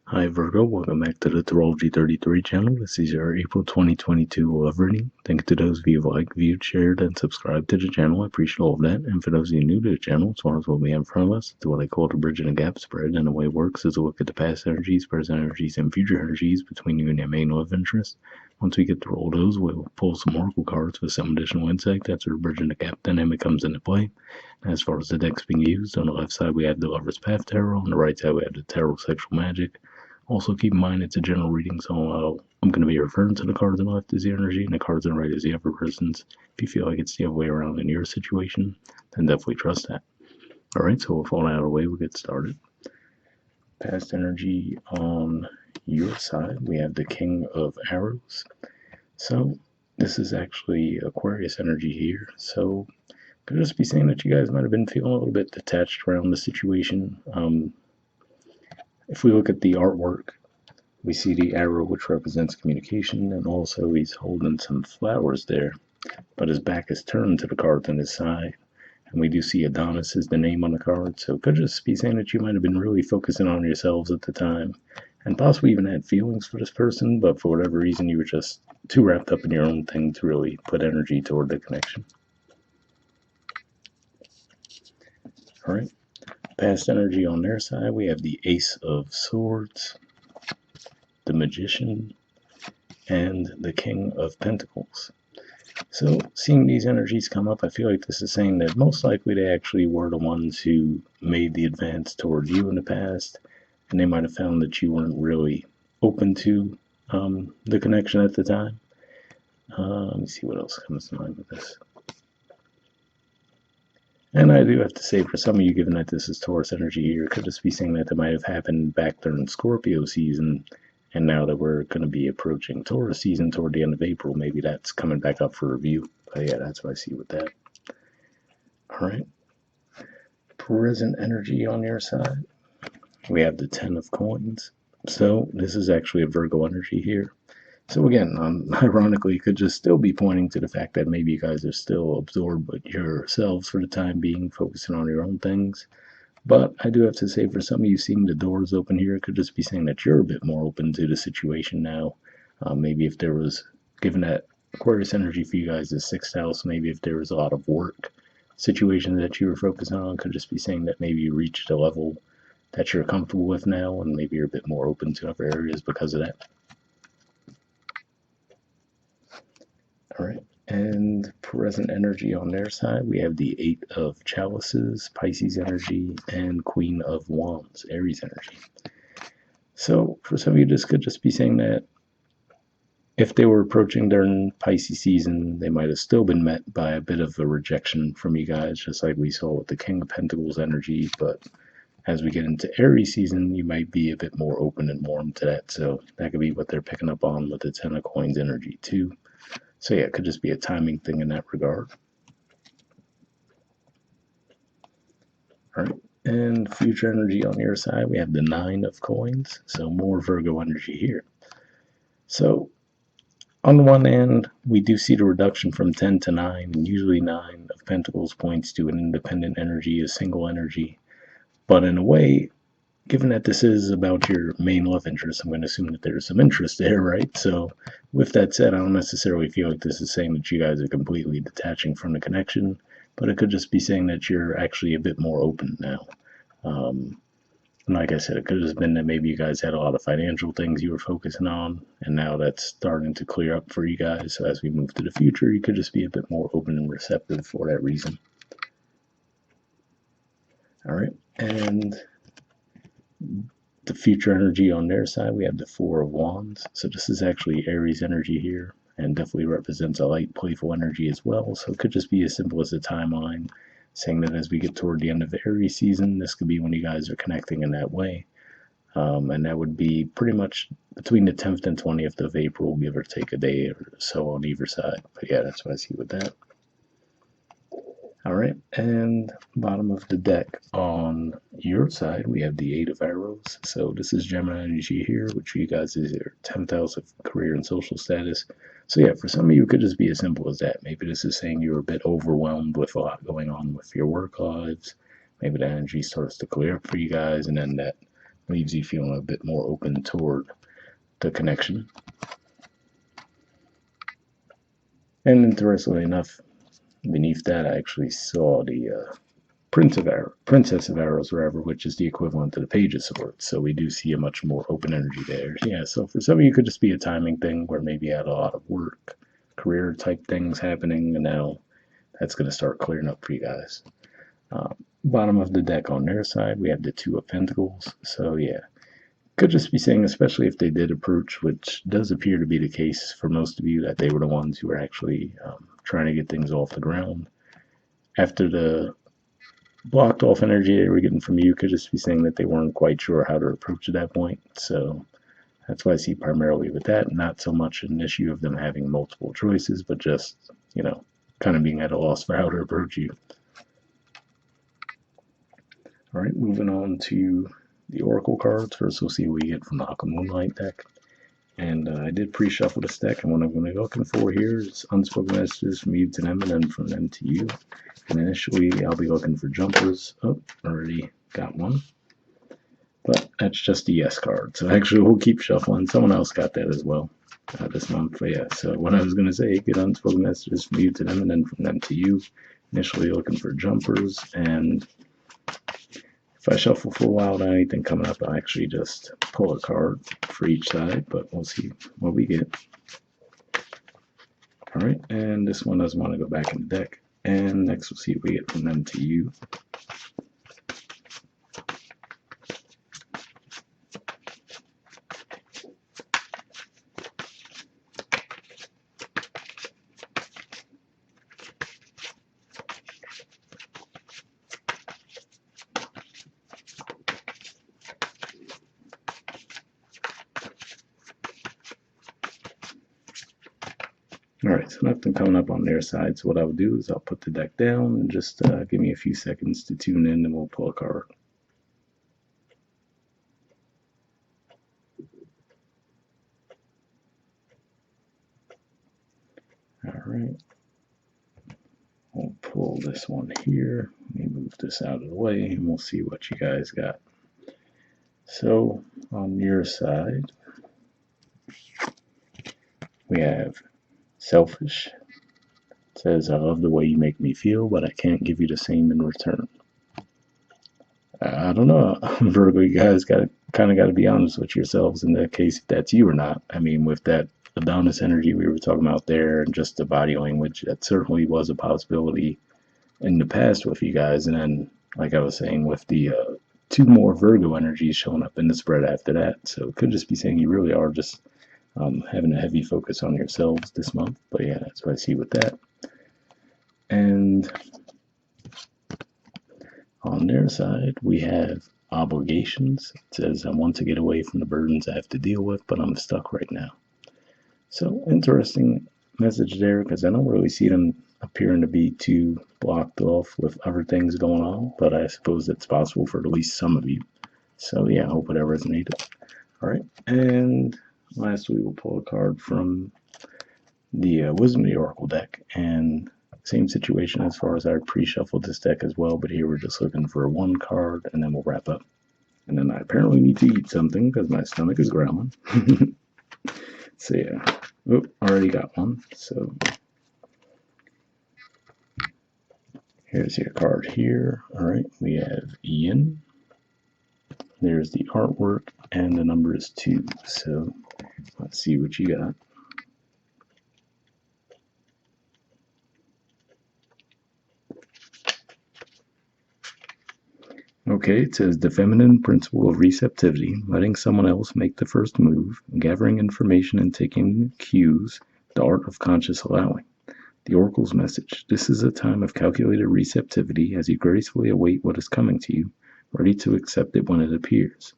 Hi Virgo, welcome back to the Astrology 33 channel. This is your April 2022 love reading. Thank you to those of you who liked, viewed, shared, and subscribed to the channel. I appreciate all of that. And for those of you new to the channel, as far as what we have in front of us, it's what I call the bridging the gap spread. And the way it works is to look at the past energies, present energies, and future energies between you and your main love interest. Once we get through all those, we'll pull some oracle cards with some additional insight. That's where bridging the gap dynamic comes into play. As far as the decks being used, on the left side we have the Lover's Path Tarot, on the right side we have the Tarot Sexual Magic. Also, keep in mind it's a general reading, so I'm going to be referring to the cards on the left as the energy and the cards on the right as the other person's. If you feel like it's the other way around in your situation, then definitely trust that. Alright, so with all that out of the way, we'll get started. Past energy on your side, we have the King of Arrows. So, this is actually Aquarius energy here. So, could just be saying that you guys might have been feeling a little bit detached around the situation. If we look at the artwork, we see the arrow, which represents communication, and also he's holding some flowers there, but his back is turned to the cards on his side. And we do see Adonis is the name on the card, so it could just be saying that you might have been really focusing on yourselves at the time, and possibly even had feelings for this person, but for whatever reason you were just too wrapped up in your own thing to really put energy toward the connection. Alright. Past energy on their side, we have the Ace of Swords, the Magician, and the King of Pentacles. So, seeing these energies come up, I feel like this is saying that most likely they actually were the ones who made the advance towards you in the past, and they might have found that you weren't really open to the connection at the time. Let me see what else comes to mind with this. And I do have to say, for some of you, given that this is Taurus energy here, it could just be saying that might have happened back during Scorpio season, and now that we're going to be approaching Taurus season toward the end of April, maybe that's coming back up for review. But yeah, that's what I see with that. Alright. Present energy on your side. We have the 10 of Coins. So this is actually a Virgo energy here. So again, ironically, it could just still be pointing to the fact that maybe you guys are still absorbed with yourselves for the time being, focusing on your own things. But I do have to say, for some of you seeing the doors open here, it could just be saying that you're a bit more open to the situation now. Maybe if there was, given that Aquarius energy for you guys is 6th house, maybe if there was a lot of work situations that you were focusing on, could just be saying that maybe you reached a level that you're comfortable with now, and maybe you're a bit more open to other areas because of that. Alright, and present energy on their side, we have the 8 of Chalices, Pisces energy, and Queen of Wands, Aries energy. So, for some of you, this could just be saying that if they were approaching during Pisces season, they might have still been met by a bit of a rejection from you guys, just like we saw with the King of Pentacles energy, but as we get into Aries season, you might be a bit more open and warm to that, so that could be what they're picking up on with the 10 of Coins energy too. So yeah, it could just be a timing thing in that regard. All right, and future energy on your side, we have the 9 of Coins, so more Virgo energy here. So on the one hand, we do see the reduction from 10 to 9, and usually 9 of Pentacles points to an independent energy, a single energy. But in a way, given that this is about your main love interest, I'm going to assume that there's some interest there, right? So with that said, I don't necessarily feel like this is saying that you guys are completely detaching from the connection, but it could just be saying that you're actually a bit more open now. And like I said, it could have been that maybe you guys had a lot of financial things you were focusing on, and now that's starting to clear up for you guys. So as we move to the future, you could just be a bit more open and receptive for that reason. All right, and the future energy on their side, we have the 4 of Wands. So this is actually Aries energy here, and definitely represents a light, playful energy as well. So it could just be as simple as a timeline, saying that as we get toward the end of the Aries season, this could be when you guys are connecting in that way. And that would be pretty much between the 10th and 20th of April, give or take a day or so on either side. But yeah, that's what I see with that. Alright, and bottom of the deck on your side, we have the 8 of Arrows. So this is Gemini energy here, which for you guys is your 10th house of career and social status. So yeah, for some of you, it could just be as simple as that. Maybe this is saying you're a bit overwhelmed with a lot going on with your work lives. Maybe the energy starts to clear up for you guys, and then that leaves you feeling a bit more open toward the connection. And interestingly enough, beneath that, I actually saw the Princess of Arrows, wherever, which is the equivalent to the Page of Swords. So we do see a much more open energy there. Yeah, so for some of you, it could just be a timing thing where maybe you had a lot of work, career type things happening, and now that's going to start clearing up for you guys. Bottom of the deck on their side, we have the Two of Pentacles. So yeah, could just be saying, especially if they did approach, which does appear to be the case for most of you, that they were the ones who were actually trying to get things off the ground. After the blocked off energy they were getting from you, could just be saying that they weren't quite sure how to approach at that point. So that's why I see primarily with that, not so much an issue of them having multiple choices, but just, kind of being at a loss for how to approach you. All right, moving on to the Oracle cards. First, we'll see what we get from the Aqua Moonlight deck. And I did pre-shuffle this deck, and what I'm going to be looking for here is unspoken messages from you to them, and then from them to you. And initially, I'll be looking for jumpers. Oh, already got one. But that's just the yes card. So actually, we'll keep shuffling. Someone else got that as well this month. But yeah, so what I was going to say, get unspoken messages from you to them, and then from them to you. Initially looking for jumpers, and if I shuffle for a while without anything coming up, I'll actually just pull a card for each side, but we'll see what we get. All right, and this one doesn't want to go back in the deck. And next we'll see what we get from them to you. All right, so nothing coming up on their side. So what I would do is I'll put the deck down and just give me a few seconds to tune in, and we'll pull a card. All right, we'll pull this one here. Let me move this out of the way, and we'll see what you guys got. So on your side, we have Selfish. It says, I love the way you make me feel, but I can't give you the same in return. I don't know, Virgo, you guys got to be honest with yourselves in that case, if that's you or not. I mean, with that Adonis energy we were talking about there, and just the body language, that certainly was a possibility in the past with you guys. And then, like I was saying, with the two more Virgo energies showing up in the spread after that. So it could just be saying you really are just having a heavy focus on yourselves this month. But yeah, that's what I see with that. And on their side, we have obligations. It says, I want to get away from the burdens I have to deal with, but I'm stuck right now. So interesting message there, because I don't really see them appearing to be too blocked off with other things going on, but I suppose it's possible for at least some of you. So yeah, I hope it resonated. All right, and lastly, we'll pull a card from the Wisdom of the Oracle deck, and same situation as far as I pre-shuffled this deck as well, but here we're just looking for one card, and then we'll wrap up. And then I apparently need to eat something because my stomach is growling. So yeah, already got one. So here's your card here. All right, we have Ian. There's the artwork, and the number is 2. So let's see what you got. Okay, it says the feminine principle of receptivity, letting someone else make the first move, gathering information and taking cues, the art of conscious allowing. The Oracle's message, this is a time of calculated receptivity as you gracefully await what is coming to you, ready to accept it when it appears.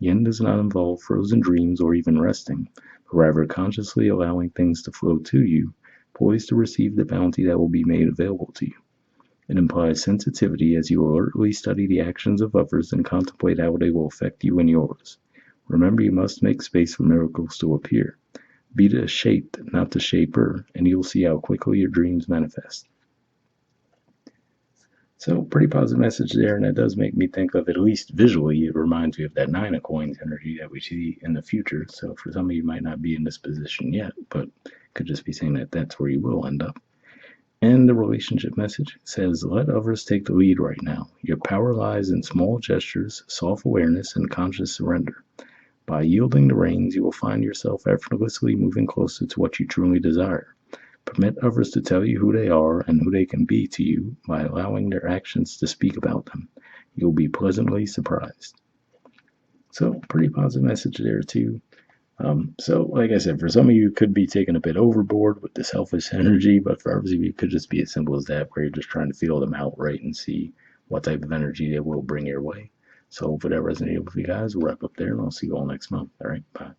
Yin does not involve frozen dreams or even resting, but rather consciously allowing things to flow to you, poised to receive the bounty that will be made available to you. It implies sensitivity as you alertly study the actions of others and contemplate how they will affect you and yours. Remember, you must make space for miracles to appear. Be the shaped, not the shaper, and you'll see how quickly your dreams manifest. So pretty positive message there, and that does make me think of, at least visually, it reminds me of that Nine of Coins energy that we see in the future. So for some of you, might not be in this position yet, but could just be saying that that's where you will end up. And the relationship message says, let others take the lead right now. Your power lies in small gestures, self awareness, and conscious surrender. By yielding the reins, you will find yourself effortlessly moving closer to what you truly desire. Permit others to tell you who they are and who they can be to you by allowing their actions to speak about them. You'll be pleasantly surprised. So, pretty positive message there, too. So, like I said, for some of you, it could be taken a bit overboard with the selfish energy, but for others of you, it could just be as simple as that, where you're just trying to feel them out, right, and see what type of energy they will bring your way. So, hopefully that resonated with you guys. We'll wrap up there, and I'll see you all next month. All right, bye.